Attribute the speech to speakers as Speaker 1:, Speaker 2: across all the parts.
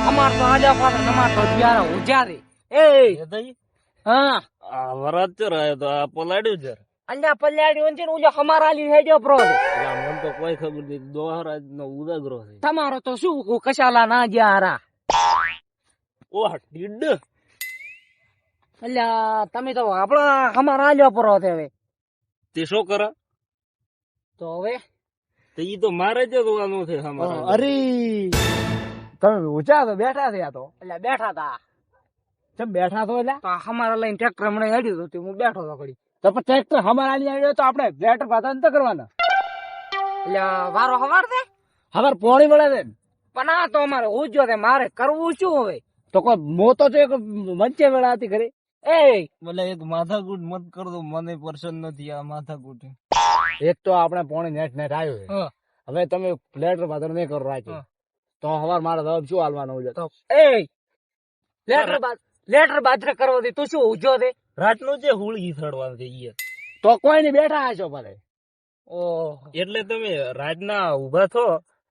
Speaker 1: અમાર તો આજા પાછા નમાર તો ત્યારે ઉજા રે એ હા
Speaker 2: આ વરાત ચર આયો તો આ પલાડ્યું છે
Speaker 1: અલ્યા પલ્યાડી છે ને ઓલો હમારા લી હેજો પ્રો છે
Speaker 2: મને તો કોઈ ખબર નથી દોહરાજ નો ઉદાગરો છે
Speaker 1: તમારો તો શું કશાલા ના જ્યારા
Speaker 2: ઓહ ટીડ
Speaker 1: અલ્યા તમે તો આપણા હમારા આલ્યો પ્રો છે હવે
Speaker 2: તે શું કરે
Speaker 1: તો હવે
Speaker 2: તો ઈ તો મારે જ જોવાનું છે અમારા
Speaker 3: અરે તમે ઊંચા તો બેઠા થયા તો
Speaker 1: એટલે બેઠા તા
Speaker 3: ચમ બેઠા તો એટલે
Speaker 1: તો હમારા લઈને ટ્રેક્ટર હમણાં હેડ્યું હતું હું બેઠો તો ઘડી
Speaker 3: તો પણ ટ્રેક્ટર હમારા લઈ આવ્યો તો આપણે લેટર પાતા નથી કરવાના
Speaker 1: એટલે વારો હવાર છે
Speaker 3: હવાર પોણી વળે છે
Speaker 1: પણ આ તો અમારે ઉજો છે મારે કરવું શું હવે
Speaker 3: તો કોઈ મોતો છે એક વચ્ચે વેળા હતી ખરી
Speaker 1: એ
Speaker 2: બોલે એક માથાકૂટ મત કર દો મને પસંદ નથી આ માથાકૂટ
Speaker 3: એક તો આપણે પોણી નેટ નેટ આવ્યો છે
Speaker 1: હા.
Speaker 3: હવે તમે લેટર પાતા નહીં કરો રાખી
Speaker 1: હા.
Speaker 3: તો હવાર મારે જવાબ શું હાલવાનો છે
Speaker 1: તો એ લેટર બાજરે કરવો દે તું શું ઉજો દે
Speaker 2: રાતનું જે હુળગી થડવાનું છે ઈ
Speaker 3: તો કોઈ નહીં બેઠા હશો ભલે
Speaker 1: ઓહ
Speaker 2: એટલે તમે રાતના ઉભા થો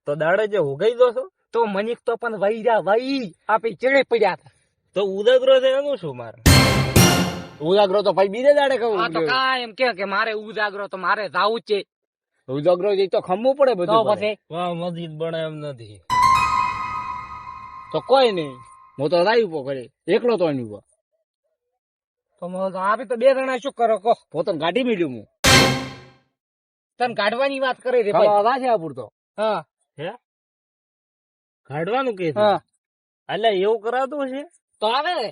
Speaker 2: તો દાડે જે ઉગાઈ દો છો
Speaker 1: તો મનિક તો પણ વહી જા વહી આપે ચીડે પડ્યા હતા
Speaker 2: તો ઉદાગરો છે એનું શું મારે
Speaker 3: ઉજાગરો તો ભાઈ બીજે દાડે
Speaker 1: આ તો
Speaker 3: કહું
Speaker 1: કાયમ કે મારે ઉજાગરો તો મારે જાવું જ છે
Speaker 3: ઉજાગરો તો ખમવું પડે
Speaker 1: તો
Speaker 3: બધું પડે.
Speaker 1: પછી
Speaker 2: વાહ મસ્જિદ બને એમ નથી
Speaker 3: તો કોઈ નહીં હું તો રાઈ ઉભો કરી એકલો તો નહીં ઉભો
Speaker 1: તો આપે તો બે જણા શું કરો કહો
Speaker 3: પોતાને ગાડી મેળ્યું હું
Speaker 1: તને કાઢવાની વાત કરી રે ભાઈ
Speaker 3: ખાવા છે આ પૂરતો
Speaker 1: હા
Speaker 2: કાઢવાનું કે
Speaker 1: હા
Speaker 2: એટલે એવું કરાતું છે
Speaker 1: તો આવે ને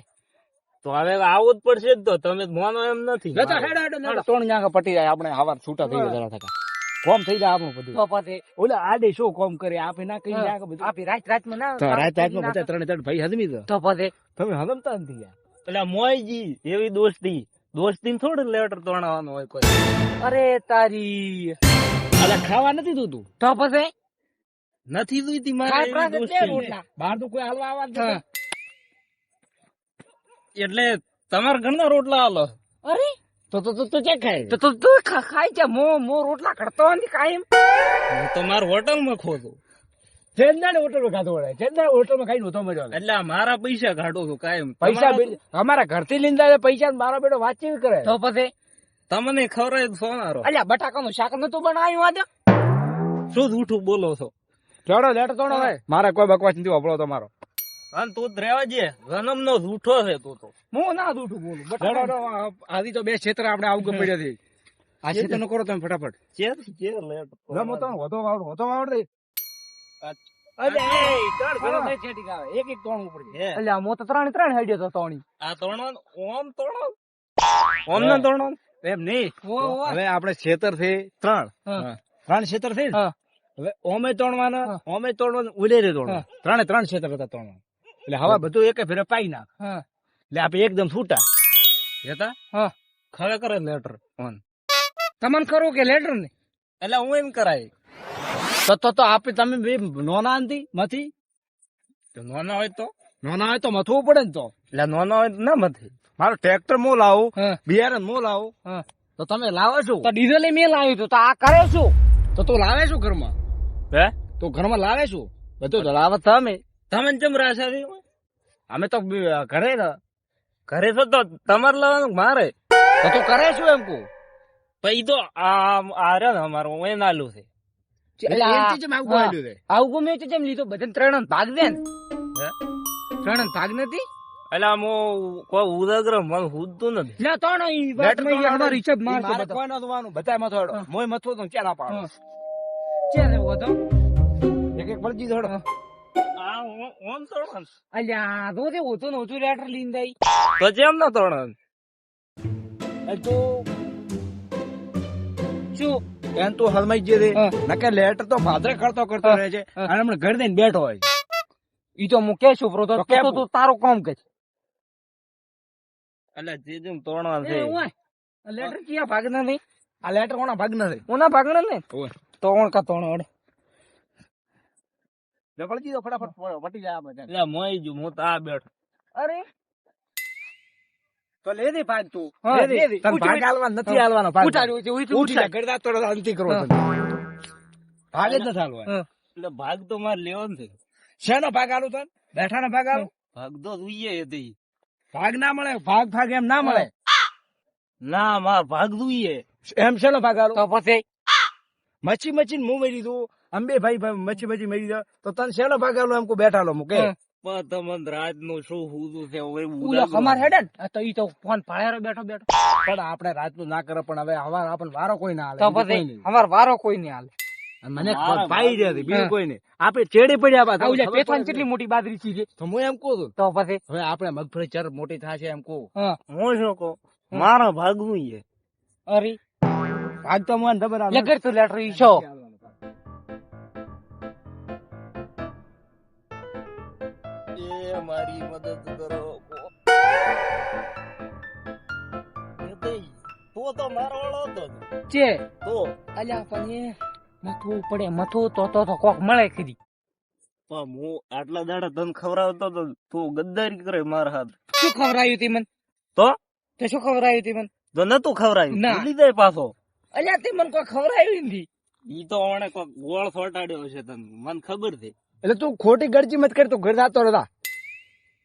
Speaker 2: તો હવે આવું જ પડશે જ તો તમે મોનો એમ નથી
Speaker 3: લેતા હેડો હેડો હેડો ત્રણ જાંગા પટી જાય આપણે હવાર છૂટા થઈ ગયા થતા કોમ થઈ જાય આપણું બધું
Speaker 1: તો પછી
Speaker 3: ઓલા આડે શું કોમ કરે આપે ના કઈ જાય કે બધું
Speaker 1: આપી રાતમાં ના
Speaker 3: તો રાત રાતમાં બધા ત્રણે ત્રણ ભાઈ હદમી તો
Speaker 1: તો પછી
Speaker 3: તમે હદમતા નથી યાર
Speaker 2: એટલે મોયજી એવી દોસ્તી થોડું લેટર તોડવાનું હોય કોઈ
Speaker 1: અરે તારી
Speaker 3: અલા ખાવા નથી તું
Speaker 1: તો પછી
Speaker 2: નથી જોઈતી
Speaker 1: ખાય
Speaker 2: મારે
Speaker 1: પ્રાસ
Speaker 2: એવી
Speaker 1: એટલે
Speaker 2: દોસ્તી.
Speaker 1: રોટલા
Speaker 3: બહાર તો કોઈ હાલવા આવવા જ નથી.
Speaker 2: એટલે તમારા ઘરના રોટલા હાલો
Speaker 1: અરે
Speaker 3: તો ચેક ખાય
Speaker 1: તો તું ખાય છે મો રોટલા કરતો નથી કાયમ
Speaker 2: હું તો મારા હોટલમાં ખોતું
Speaker 3: ચેન્નાઈ હોટલમાં ખાતો વળે ચેન્નાઈ હોટલમાં ખાઈને હોતો મજા આવે
Speaker 2: એટલે આ મારા પૈસા કાઢું છું કાયમ
Speaker 3: પૈસા
Speaker 2: તમારા
Speaker 3: અમારા ઘરથી લઈને જાય પૈસા મારો બેટો વાતચીત કરે
Speaker 1: તો પછી
Speaker 2: તમને ખવડાય તો સોનારો
Speaker 1: અલ્યા બટાકાનું શાક નતું બનાવ્યું આજે
Speaker 2: શું જૂઠું બોલો છો
Speaker 3: ચડો લેટો તોડો ભાઈ મારે કોઈ બકવાસ નથી વાપરો તમારો
Speaker 2: અને તું જ રહેવા જે જન્મ નો જૂઠો છે તું તો
Speaker 1: હું ના દૂઠું બોલું
Speaker 3: ચડો આદી તો બે ક્ષેત્ર આપણે આવું પડ્યા છે આ ક્ષેત્ર નો કરો તમે ફટાફટ
Speaker 2: ચેર લેટ
Speaker 3: રમો તો હોતો વાવડો
Speaker 1: અરે
Speaker 2: ચાલ
Speaker 3: ઘણો બે છેટી આવે એક એક તોડવું પડે
Speaker 1: અલ્યા હું તો ત્રણ હેડ્યો તો તોણી
Speaker 2: આ તોણો ઓમ તોણો ઓમ ના તોણો
Speaker 3: એમ નહીં
Speaker 1: ઓ
Speaker 3: હવે આપણે ક્ષેત્ર છે ત્રણ
Speaker 1: હા.
Speaker 3: ત્રણ ક્ષેત્ર છે ને?
Speaker 1: હા.
Speaker 3: હવે ઓમે તોડવાના
Speaker 1: હા.
Speaker 3: ઓમે તોડવાનું ઉલે રે તોડવાનું ત્રણ ક્ષેત્ર હતા તોડવાનું એટલે હવા બધું એક ફેરે પાઈ નાખ
Speaker 1: હા
Speaker 3: એટલે આપણે એકદમ છૂટા
Speaker 2: હતા
Speaker 1: હા
Speaker 2: ખરેખર લેટર ઓન
Speaker 1: તમને ખરું કે લેટર ને
Speaker 2: એટલે હું એમ કરાય
Speaker 3: તો આપે તમે બે નોના નથી મથી
Speaker 2: તો નાના હોય તો
Speaker 3: નોના હોય તો મથવું પડે ને તો
Speaker 2: એટલે નાના હોય તો ના મથે
Speaker 3: મારો ટ્રેક્ટર મો લાવું
Speaker 1: હા
Speaker 3: બિયારણ મો લાવું
Speaker 1: હા
Speaker 3: તો તમે લાવો છો
Speaker 1: તો ડીઝલ મેલ આવ્યું હતું તો આ કરે શું
Speaker 3: તો તું લાવે શું ઘરમાં
Speaker 2: હે
Speaker 3: તું ઘરમાં લાવે શું બધું તો લાવે તમે
Speaker 2: તમે ચમ રાશા
Speaker 3: અમે તો ઘરે ને
Speaker 2: ઘરે છો તો તમારે લાવવાનું કે મારે
Speaker 3: તો તું કરે શું એમ કહું
Speaker 2: પછી તો આ રહ્યો ને અમારું હું એ નાલું છે
Speaker 1: એટલે આ-
Speaker 3: એનથી જ આવું બોલ્યું છે.
Speaker 1: આવું ગમે છે જેમ લીધું બધા ત્રણ ભાગ દે ને
Speaker 2: હે?
Speaker 1: ત્રણ ભાગ નથી
Speaker 2: એટલે આમ કોઈ ઉદાગ્ર મને હુજતું નથી
Speaker 1: લે ત્રણ ઈ
Speaker 3: લેટર
Speaker 1: વાતમાં ઈ
Speaker 3: તો
Speaker 1: અમારો હિસાબ
Speaker 3: ઈ
Speaker 1: મારશે
Speaker 3: મારે
Speaker 1: બધો.
Speaker 3: કોઈ નતું વાનું બધા મથો હેડો
Speaker 1: હા.
Speaker 3: મોય મથો તો ચાલ પાડો
Speaker 1: હા. ચાલ એવો હતો
Speaker 3: એક એક પડજી ધોડો
Speaker 2: આ ઓમ તોડવાનું
Speaker 1: અલ્યા તો તે ઓછું ને ઓછું લેટર લઈને દઈ
Speaker 2: તો જેમ ના તોડવાનું
Speaker 3: એ તો
Speaker 1: શું
Speaker 3: એમ તો હલમાઈ જે રે
Speaker 1: હા.
Speaker 3: નકે લેટર તો ભાદરે કરતો
Speaker 1: હા.
Speaker 3: રહે છે અને હમણાં ઘર દઈને બેઠો હોય
Speaker 1: ઈ તો હું કેશું પ્રો તો
Speaker 3: તો કેમ?
Speaker 1: તું તારું કામ કર
Speaker 2: એટલે જે જેમ તોડવાનું છે
Speaker 1: લેટર ક્યાં ભાગ નથી
Speaker 3: આ લેટર કોના ભાગ નથી
Speaker 1: ઓના ભાગ ને
Speaker 3: ઓય.
Speaker 1: તો ઓણ કા તોણ ઓડે
Speaker 3: પડજી દો ફટાફટ પટી જાય આ બધા
Speaker 2: એટલે મોઈ જો હું તો આ બેઠો
Speaker 1: અરે
Speaker 3: તો લે દે ભાગ તું
Speaker 1: હા,
Speaker 3: લે દે
Speaker 1: લે દે.
Speaker 3: તને
Speaker 1: ઉઠ,
Speaker 3: ભાગ
Speaker 1: ઉઠ.
Speaker 3: હાલવાનો નથી હાલવાનો ભાગ
Speaker 1: ઉઠાડ્યું છે ઉઠ
Speaker 3: ઉઠી જા ગરદા તો અંતિ કરવો
Speaker 1: હા.
Speaker 3: તને ભાગ જ નથી હાલવાનો
Speaker 2: એટલે ભાગ તો મારે લેવો ને છે
Speaker 3: શેનો ભાગ આલું તને? બેઠાનો ભાગ આલું?
Speaker 2: ભાગ તો જોઈએ હતી.
Speaker 3: ભાગ ના મળે, ભાગ એમ ના મળે.
Speaker 2: ના માર ભાગ જોઈએ.
Speaker 3: એમ શેનો ભાગ આલું?
Speaker 1: તો પછી
Speaker 3: મચ્છી ને મું મરી દીધું, અંબે ભાઈ મચ્છી મરી દો, તો તને શેનો ભાગ આલું એમ બેઠા લો મૂકે?
Speaker 2: પણ તમને રાત નું શું હુતું છે હવે
Speaker 1: ઉલા ખમાર હેડે ને તો ઈ તો ફોન પાડ્યારો બેઠો
Speaker 3: પણ આપણે રાતનું ના કરે, પણ હવે હવાર આપણને વારો કોઈ ના હાલે.
Speaker 1: તો
Speaker 3: બીજું કોઈ
Speaker 1: પછી
Speaker 3: નહીં.
Speaker 1: અમાર વારો કોઈ નહીં હાલે.
Speaker 3: અને મને
Speaker 2: મારા
Speaker 3: પાઈ
Speaker 2: વારો
Speaker 3: દે બીજું કોઈ નહીં. આપણે ચેડી પડ્યા બા.
Speaker 1: ઓલા પેથાની કેટલી મોટી બાદરી છે
Speaker 3: તો હું એમ કહું છું,
Speaker 1: તો પછી
Speaker 3: હવે આપણે મગફળી ચર મોટી થશે એમ કહું.
Speaker 1: હા
Speaker 2: હું શું કહું, મારા ભાગ જોઈએ.
Speaker 1: અરે
Speaker 3: ભાગ તો મને ખબર આવે.
Speaker 1: લગર તો લેટર ઈ છો
Speaker 2: એ મારી મદદ કરો. તો મારો વાળો હતો ને.
Speaker 1: છે
Speaker 2: તો
Speaker 1: અલ્યા પણ એ મથું પડે મથું તો કોક મળે ખરી.
Speaker 2: પણ હું આટલા દાડા તને ખવડાવતો તો તું ગદ્દારી કરે મારા હાથ.
Speaker 1: શું ખવરાયું તી મન?
Speaker 2: તો
Speaker 1: શું ખવરાયું તી મન?
Speaker 2: તો નતું ખવડાવ્યું.
Speaker 1: ના.
Speaker 2: ભૂલી જાય પાછો.
Speaker 1: અલ્યા તે મન કોઈ ખવરાયું નથી.
Speaker 2: ઈ તો મને કોક ગોળ સોટાડ્યો છે તને, મને ખબર છે.
Speaker 3: એટલે તું ખોટી ગરજી મત કર, તું ઘર જાતો રહેતા.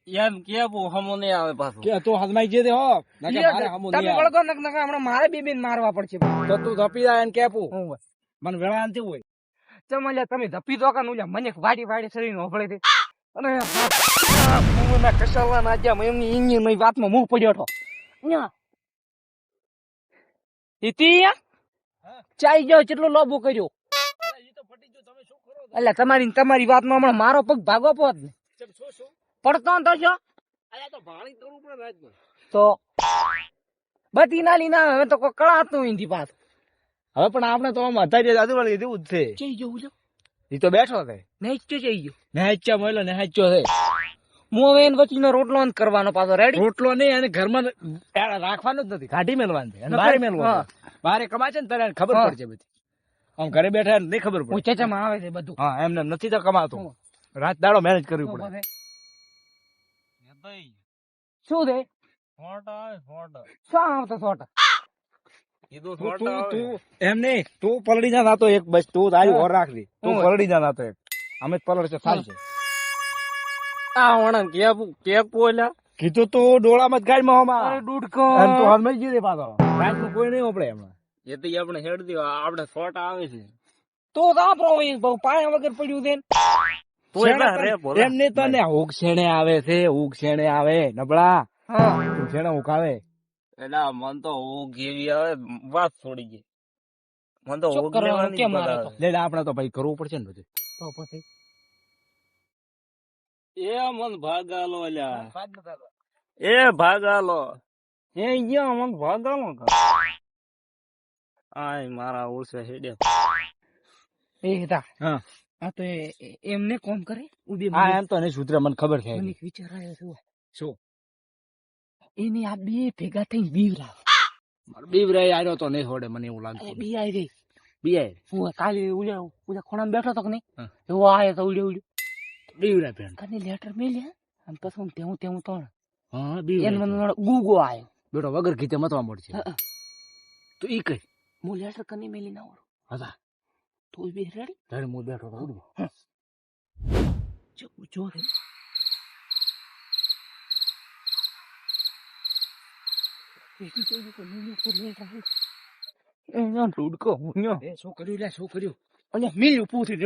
Speaker 2: એમ કે હમો નહીં આવે પાછો.
Speaker 3: કે તું હદમાઈ જે હો નકે મારે હમું નહીં
Speaker 1: તમે
Speaker 3: આવે.
Speaker 1: વળગો નક હમણાં મારે બે મારવા પડશે.
Speaker 3: તો તું ધપી જાય એને કેપું
Speaker 1: હું
Speaker 3: મને વેળા નથી હોય.
Speaker 1: ચમલ્યા તમે ધપી દો કે નું મને વાડી શરીર હોભળે છે અને ના કશાવા ના જ્યાં એમની ઇંગની વાતમાં મું પડ્યો હતો. ઇતિયા ચાઈ જાવ કેટલો લોબો કર્યો. એટલે તમારી વાતમાં હમણાં મારો પગ ભાગો પોત ને પડતો તો છો તો બધી નાલી ના હવે તો કોઈ કળાતું નથી પાછું.
Speaker 3: હવે પણ આપણે તો આમ અત્યારે આજુબાજુ જેવું જ છે.
Speaker 1: ચઈ જવું છો
Speaker 3: ઈ તો બેઠો છે
Speaker 1: નેચો ચઈ ગયો
Speaker 3: નેહાચ્યો મોયલો નેહાચ્યો છે.
Speaker 1: હું હવે એને વચ્ચેનો રોટલો જ કરવાનો પાછો રેડી.
Speaker 3: રોટલો નહીં અને ઘરમાં રાખવાનું જ નથી, કાઢી મેલવાનું છે અને બહાર મેલવાનું છે. બહાર કમાશે ને તારે એને ખબર પડશે બધી. આમ ઘરે બેઠા એને નહીં ખબર પડે.
Speaker 1: ચચામાં આવે છે બધું.
Speaker 3: હા એમને નથી તો કમાતું, રાત દાડો મેનેજ કરવી પડે.
Speaker 1: શું છે શું આવતો સોટા?
Speaker 3: તું એમ નહીં, તું પલડી જા નાતો એક, બસ તું તારી ઓર રાખલી, તું પલડી જા નાતો એક. અમે જ પલડ છે થાય છે.
Speaker 2: આ વણા કેપ બોલ્યા.
Speaker 3: કીધું તું ડોળામાં જ ગાડીમાં હોમાં.
Speaker 1: અરે ડૂડકો
Speaker 3: અને તું હાલમાં જ જીરે પાછો. રાતનું કોઈ નહીં ઓપડે એમાં.
Speaker 2: એ તો આપણે હેડ દો, આપણે શોર્ટ આવે છે.
Speaker 1: તો આપણો બહુ પાયા વગર પડ્યું છે ને.
Speaker 2: તો એટલા રે બોલા.
Speaker 3: એમ નહીં તને હુક શેણે આવે છે, હુક શેણે આવે નબળા.
Speaker 1: હા
Speaker 3: તું શેણે હુક આવે.
Speaker 2: એટલે મન તો ઊંઘ એવી આવે, વાત છોડી ગઈ. મન તો
Speaker 1: શું
Speaker 2: ઊંઘ
Speaker 1: કરવાનું?
Speaker 2: લેવાની
Speaker 1: કેમ
Speaker 2: જ
Speaker 1: આવે
Speaker 2: આવે.
Speaker 1: તો?
Speaker 3: લે આપણે તો ભાઈ કરવું પડશે ને બધું.
Speaker 1: તો પછી
Speaker 2: એ મન ભાગાલો અલ્યા, એ ભાગાલો, એ ગયા મન ભાગાલો. આય મારા ઓળસે હેડે.
Speaker 1: એ તા
Speaker 3: હા
Speaker 1: આ તો એમને કોમ કરે ઉભી
Speaker 3: હા એમ તો નહીં સુધરે, મને ખબર છે.
Speaker 1: મને એક વિચાર આવ્યો છે.
Speaker 3: શું?
Speaker 1: એને આ બે ભેગા થઈને બીવરા
Speaker 3: બીવરાય આવ્યો તો નહીં હોડે, મને એવું લાગે.
Speaker 1: બી આવી ગઈ.
Speaker 3: બીઆઈ
Speaker 1: હું કાલે ઉલ્યા ખોણામાં બેઠો તો કે નહીં
Speaker 3: હા.
Speaker 1: એવો આવ્યો તો ઉલ્યો
Speaker 3: બીવરાય પેન.
Speaker 1: કને લેટર મેલ્યા અને પછી હું તેવું તણ
Speaker 3: હા
Speaker 1: એને
Speaker 3: બીવરાય
Speaker 1: મને ગુગો આવ્યો.
Speaker 3: બેટો વગર કીધે મતવા મળશે. તો ઈ કઈ
Speaker 1: હું લેટર કને મેલી ના ઓળું
Speaker 3: હતા
Speaker 1: તો બે રેડી
Speaker 3: તારે હું બેઠો તો ઉડવો.
Speaker 1: જો રે ડૂડકો
Speaker 3: એ શું કર્યું લે, શું કર્યું?
Speaker 1: મિલ્યું પૂછી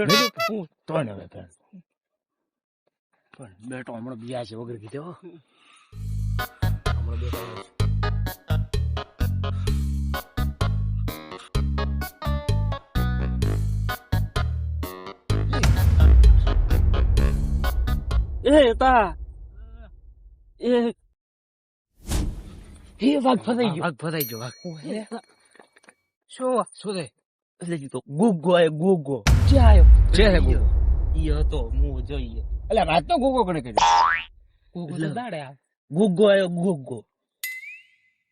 Speaker 3: તો ને હવે પેન. પણ બેટો હમણાં બીયા છે વગર કીધે હો. હમણાં બેટો
Speaker 2: એ તા એ
Speaker 1: એ વાઘ ફસાઈ ગયો.
Speaker 3: ભાગ ફસાઈ ગયો ભાગ.
Speaker 1: શું
Speaker 3: શું છે?
Speaker 2: એટલે તો ગુગો આય ગુગો.
Speaker 1: ક્યાં આવ્યો?
Speaker 3: છે હે ગોગો.
Speaker 2: ઈ હતો હું જોઈએ.
Speaker 3: એટલે રાત તો ગોગો કણે કર્યો.
Speaker 1: ગુગો તો દાડે આવે.
Speaker 2: ગુગો આયો ગુગો.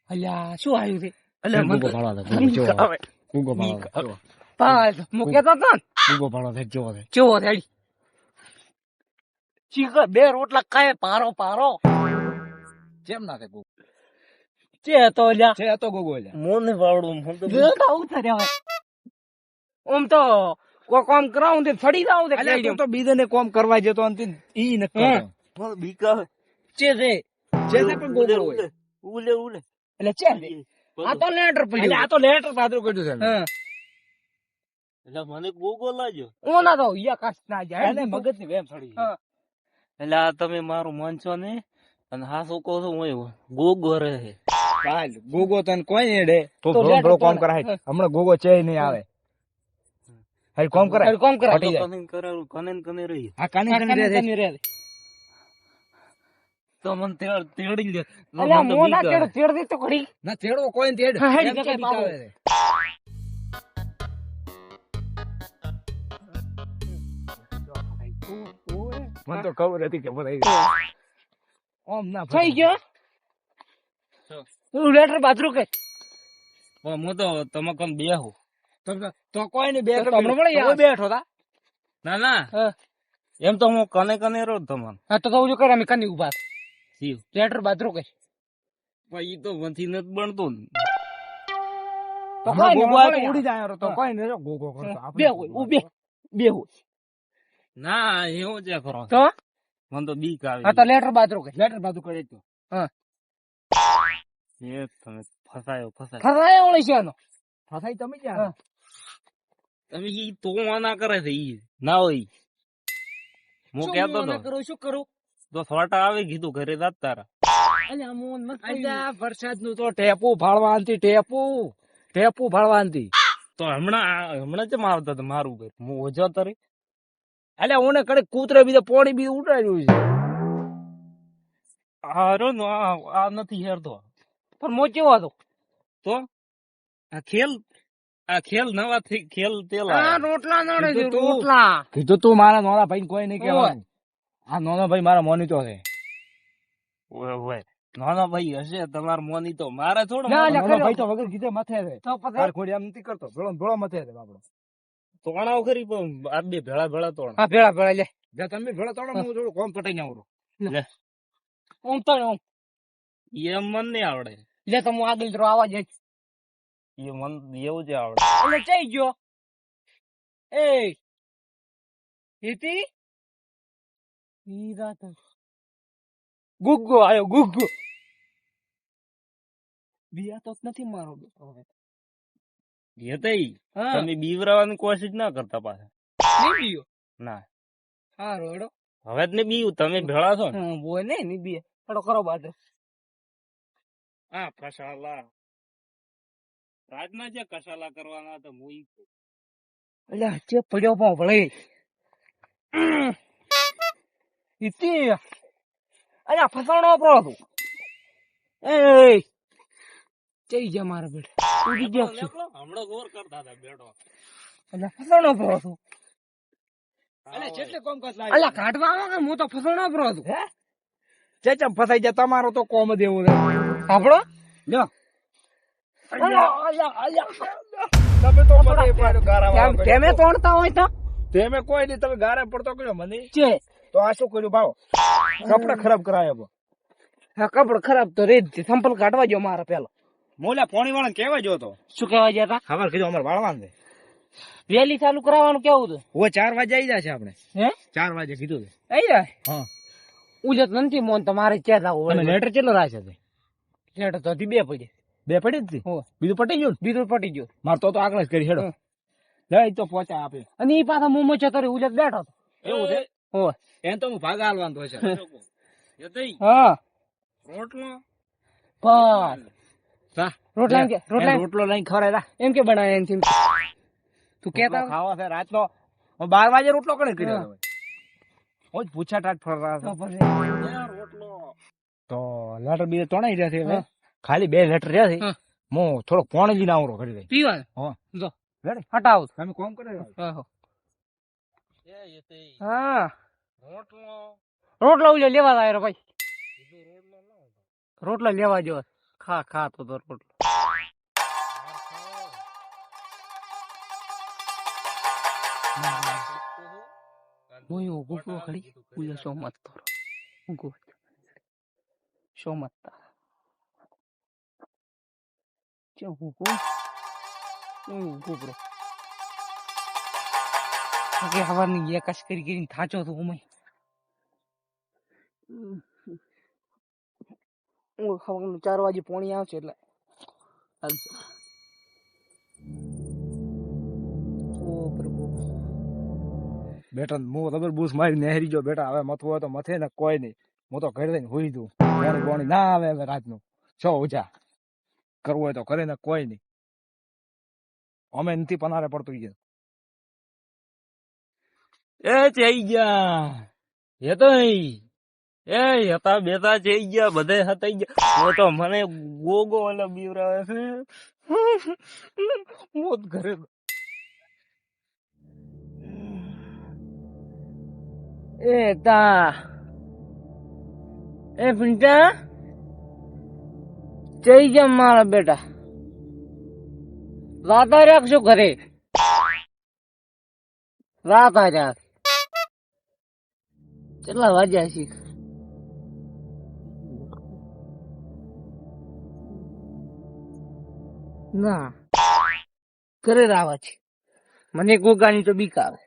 Speaker 1: અલ્યા શું આવ્યું છે?
Speaker 2: એટલે
Speaker 3: ગોગો ભાળવા દે, ગોગો જોવો.
Speaker 2: આવે.
Speaker 3: ગોગો ભાળવા દે.
Speaker 1: પાસ મૂકેતો તો ને
Speaker 3: ગોગો ભાળવા દે, જોવો દે.
Speaker 1: ચેવો રેડી ચીકર બે રોટલા ખાય પારો
Speaker 3: જેમ ના થાય ગોગો.
Speaker 1: ચે તો અલ્યા
Speaker 3: છે હતો ગોગો એટલે.
Speaker 2: મોને વાવડું મન તો
Speaker 1: આવું થયા હવે. ઓમ તો કોઈ કામ કરાવું તે ફડી જાવ તે
Speaker 3: અલ્યા
Speaker 1: કહી
Speaker 3: તું તો બીજાને કોમ કરવા જતો અને ઈ ન કરતો.
Speaker 2: મને બીક આવે.
Speaker 3: છે પણ ગોગો હોય.
Speaker 2: ઉલે ઉલે
Speaker 1: એટલે છે ને? આ તો લેટર પડ્યું
Speaker 3: અલ્યા આ તો લેટર પાદરું કર્યું છે.
Speaker 1: હા
Speaker 2: એટલે મને ગોગો લાગ્યો.
Speaker 1: ઓના તો યા કાસ ના જાય
Speaker 3: એને મગજની વેમ ચડી.
Speaker 1: હા.
Speaker 2: એટલે આ તમે મારું માનશો ને અને હા શું કહો છો હું ગોગો રહે.
Speaker 3: હાલ ગોગો તને કોઈ નહીં હેડે તો
Speaker 1: તો
Speaker 3: ભલો
Speaker 1: લેટર
Speaker 3: ભલો કામ
Speaker 1: તો-
Speaker 3: કરાય. હમણાં ગોગો ચે નહીં આવે. હાલ કામ કરાય.
Speaker 1: હાલ કામ કરાય.
Speaker 3: પટી જાય.
Speaker 2: કને કરાવું કને ને કને રહી.
Speaker 3: આ કાની કાની રહે છે.
Speaker 1: કની રે
Speaker 2: તો મને તેડી લે.
Speaker 1: અલ્યા
Speaker 2: મને તો
Speaker 1: મોના
Speaker 2: બીક આવે.
Speaker 1: તેડ દે તો ઘડી
Speaker 3: ના તેડો કોઈ નહીં તેડ.
Speaker 1: હા, હેડ
Speaker 3: એમ તો
Speaker 1: કે
Speaker 3: બીક
Speaker 1: બાબુ.
Speaker 3: આવે છે. મને તો ખબર હતી કે બધા ઓમ ના
Speaker 1: થઈ ગયો તું લેટર બાથરૂમ કે
Speaker 2: પણ હું તો તમે કોણ બેહું.
Speaker 3: તો કોઈ નહીં બે
Speaker 1: તો તમને મળી જાય.
Speaker 3: બેઠો તા.
Speaker 2: ના ના
Speaker 1: હા
Speaker 2: એમ તો હું કને રહું તમને.
Speaker 1: હા, તો કહું છું કરે અમે કની ઉભા
Speaker 2: શિવ
Speaker 1: લેટર બાથરૂમ કે
Speaker 2: પણ ઈ તો મથી નથી બનતું ને.
Speaker 1: તો
Speaker 3: હમણાં
Speaker 1: કોઈ
Speaker 3: ગોગો
Speaker 1: નહીં,
Speaker 3: આવે તો
Speaker 1: મળી
Speaker 3: ઉડી
Speaker 1: જાય.
Speaker 3: જાય તો કોઈ નહીં ગોગો કરતો. આપણે
Speaker 1: બે હોય ઉભે બે હોય
Speaker 2: ના એવું છે ખરો.
Speaker 1: તો
Speaker 2: મને તો બીક આવે.
Speaker 1: હા તો લેટર બાથરૂમ કે
Speaker 3: લેટર બાજુ કરે તો
Speaker 2: એ તમે ફસાયો.
Speaker 1: ફરાય ઓળી છે આનો
Speaker 3: ફસાઈ તમે
Speaker 1: હા.
Speaker 3: ક્યાં
Speaker 2: તમે ઈ તો ના કરે છે ઈ ના હોય. હું
Speaker 1: શું
Speaker 2: કહેતો
Speaker 1: હું ના
Speaker 2: તો
Speaker 1: કરું શું કરું
Speaker 2: તો સોટા આવી કીધું ઘરે જાત તારા.
Speaker 1: અલ્યા મોન મત
Speaker 3: અલ્યા વરસાદ નું તો ટેપુ ફાળવાનથી ટેપુ ફાળવાનથી.
Speaker 2: તો હમણાં ચમ આવતા હતા મારું ઘર હું ઓછો તરી.
Speaker 3: અલ્યા ઓને કડે કૂતરે બીજે પોણી બી ઉડાડ્યું છે.
Speaker 2: હારો નો આ નથી હેરતો.
Speaker 1: પણ મોચેવો હતો
Speaker 2: તો આ ખેલ નવા થી ખેલ પેલા
Speaker 1: આ રોટલા નડે છે
Speaker 3: કીધું તું.
Speaker 1: રોટલા
Speaker 3: કીધું તું મારા નોના ભાઈ કોઈ નહીં કહેવાનું. આ નોનો ભાઈ મારા મોનીતો છે.
Speaker 2: ઓય નાનો ભાઈ હશે તમાર મોની તો મારે થોડો
Speaker 1: ના,
Speaker 3: નોનો
Speaker 1: ખરો.
Speaker 3: ભાઈ તો વગર કીધે મથે છે.
Speaker 1: તો પછી
Speaker 3: તાર ખોડી આમ નથી કરતો. ભેળો મથે છે બાપડો.
Speaker 2: તોણાવ કરી પણ આ બે ભેળા તોણ.
Speaker 1: હા ભેળા ભેળા લે
Speaker 3: જો તમે ભેળો તોડો હું થોડું કોમ પટાઈ ને આવડું.
Speaker 1: ઓમ તો ઓમ
Speaker 2: એમ મન નહીં આવડે.
Speaker 1: લે તો હું આગળ જરો આવા જાય
Speaker 2: એ મન એવું જ આવડે.
Speaker 1: એટલે ચઈ ગયો એ હિતી ઈ રાત ગુગ્ગો આયો ગુગ્ગો બિયા તો નથી મારો બેટો હવે
Speaker 2: એ તઈ
Speaker 1: હા
Speaker 2: તમે બીવરાવાની કોશિશ ના કરતા પાછા.
Speaker 1: નહીં બીયો
Speaker 2: ના
Speaker 1: હા રોડો
Speaker 2: હવે જ ને બીવું તમે ભેળા છો ને.
Speaker 1: હા બોય નહીં ની બીએ થોડો કરો બાદ
Speaker 2: હા કશાલા રાજના જે કશાલા કરવાના હતા હું ઈ કહું.
Speaker 1: એટલે હચે પડ્યો પણ ભલે હિતી અલ્યા ફસાણો આપણો હતો એ ચઈ જા મારા બેટા ઉડી ગયો છું
Speaker 2: હમણાં ગોર કરતા હતા બેઠો.
Speaker 1: અલ્યા ફસાણો આપણો હતો
Speaker 3: અલ્યા જેટલે કોમ કાજ લાગે.
Speaker 1: અલ્યા કાઢવા આવે કે હું તો ફસાણો આપણો હતો
Speaker 3: હે ચેચમ ફસાઈ જાય તમારો તો કોમ જ એવું છે.
Speaker 1: આપણો
Speaker 3: લ્યો
Speaker 1: અલ્યા અલ્યા
Speaker 3: તમે તો મને એ પાડો ગારા વાળો કર્યો.
Speaker 1: કેમે તોડતા હોય તો
Speaker 3: તેમે કોઈ નહીં તમે ગારે પડતો કર્યો મને.
Speaker 1: છે
Speaker 3: તો આ શું કર્યું ભાવ કપડા ખરાબ કરાયા.
Speaker 1: હા કપડ ખરાબ તો રેજ છે સંપલ કાઢવા જો મારા પેલો
Speaker 3: મોલા પોણી વાળા કેવા જો તો
Speaker 1: શું કહેવા ગયા તા
Speaker 3: ખબર કીધું અમારે વાળવાનું છે.
Speaker 1: વેલી ચાલુ કરાવવાનું કેવું હતું
Speaker 3: હવે 4 વાગે આવી જશે આપણે.
Speaker 1: હે
Speaker 3: 4 વાગે કીધું છે.
Speaker 1: આઈ જાય
Speaker 3: હા
Speaker 1: ઉજત નથી મોન તમારે ક્યાં
Speaker 3: તમે
Speaker 1: જાવ
Speaker 3: લેટર કેટલો રાખે છે?
Speaker 1: લેટર તો હજી બે પડે
Speaker 3: બે પડી જ હતી?
Speaker 1: હો
Speaker 3: બીજું પટી ગયું ને?
Speaker 1: બીજું પટી ગયું
Speaker 3: મારે તો આગળ જ કરી હેડો.
Speaker 1: હમ.
Speaker 3: લે ઈ તો પહોંચા આપે.
Speaker 1: અને ઈ પાછા મોમો ચતરી ઉજત બેઠો હતો
Speaker 3: એવું છે?
Speaker 1: હો
Speaker 3: એમ તો હું ભાગા હાલવાનું તો છે.
Speaker 2: એ તઈ
Speaker 1: હા
Speaker 2: રોટલો
Speaker 1: પણ
Speaker 3: જા.
Speaker 1: રોટલા એમ કે
Speaker 3: એને
Speaker 1: રોટલા
Speaker 3: રોટલો લઈને ખવડાય રા.
Speaker 1: એમ કે બનાવે એમ તું
Speaker 3: રોટલો
Speaker 1: કેતા
Speaker 3: ખાવા છે રાતનો. હવે 12 વાગે રોટલો કણે કર્યો
Speaker 1: હા.
Speaker 3: હવે? હું જ પૂછા ટાટ ફરવા
Speaker 1: તો
Speaker 3: છે.
Speaker 1: પછી
Speaker 2: રોટલો
Speaker 3: તો લેટર બીજે તણાઈ રહ્યા છે હવે.
Speaker 1: હા.
Speaker 3: ખાલી 2 લેટર રહ્યા છે.
Speaker 1: હા.
Speaker 3: હું થોડોક પોણી લઈને આવરો કરી દઈ.
Speaker 1: પીવાનું
Speaker 3: હા.
Speaker 1: જો
Speaker 3: રેડી?
Speaker 1: હટાવ
Speaker 3: તમે કોમ કરે
Speaker 1: હા
Speaker 2: એ તઈ
Speaker 1: હા
Speaker 2: રોટલો
Speaker 1: રોટલો ઉલે લેવા આવ્યો ભાઈ
Speaker 2: કીધું રોટલો ના હતો.
Speaker 1: રોટલો લેવા જો ખા ખા તો રોટલો હું ઊભો ખડી ઉલે સો મત કરો ઊભો સો મત ચો ઊભો ઊભો બ્રો હવાની એકાશ કરીને થાચો તો હું ખાવાનું 4 વાગે પોણી આવશે એટલે ઓ પ્રભુ
Speaker 3: બેટા હું ખબર બૂસ મારી નહેરી જો બેટા હવે મથવું હોય તો મથે ને કોઈ નહીં હું તો ઘરે જઈને હુઈ દઉં પાણી પાણી ના આવે હવે રાતનું છો ઓછા કરવું હોય તો કરે ને કોઈ નહીં અમે નથી પનારે પડતું ગયા
Speaker 2: એ જઈ ગયા એ તો એ હતા બેતા જઈ ગયા બધે હતા ગયા હું તો મને ગોગો અને બીવરાવે છે મોત ઘરે
Speaker 1: એ તા એ પિંટા જઈ જા મારા બેટા રાતા રાખજો ઘરે રાતા રાખ કેટલા વાગ્યા છે ના ઘરે રાવા છે મને ગોગાની તો બીક આવે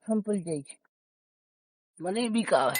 Speaker 1: સંપલ જાય છે મને બીક આવે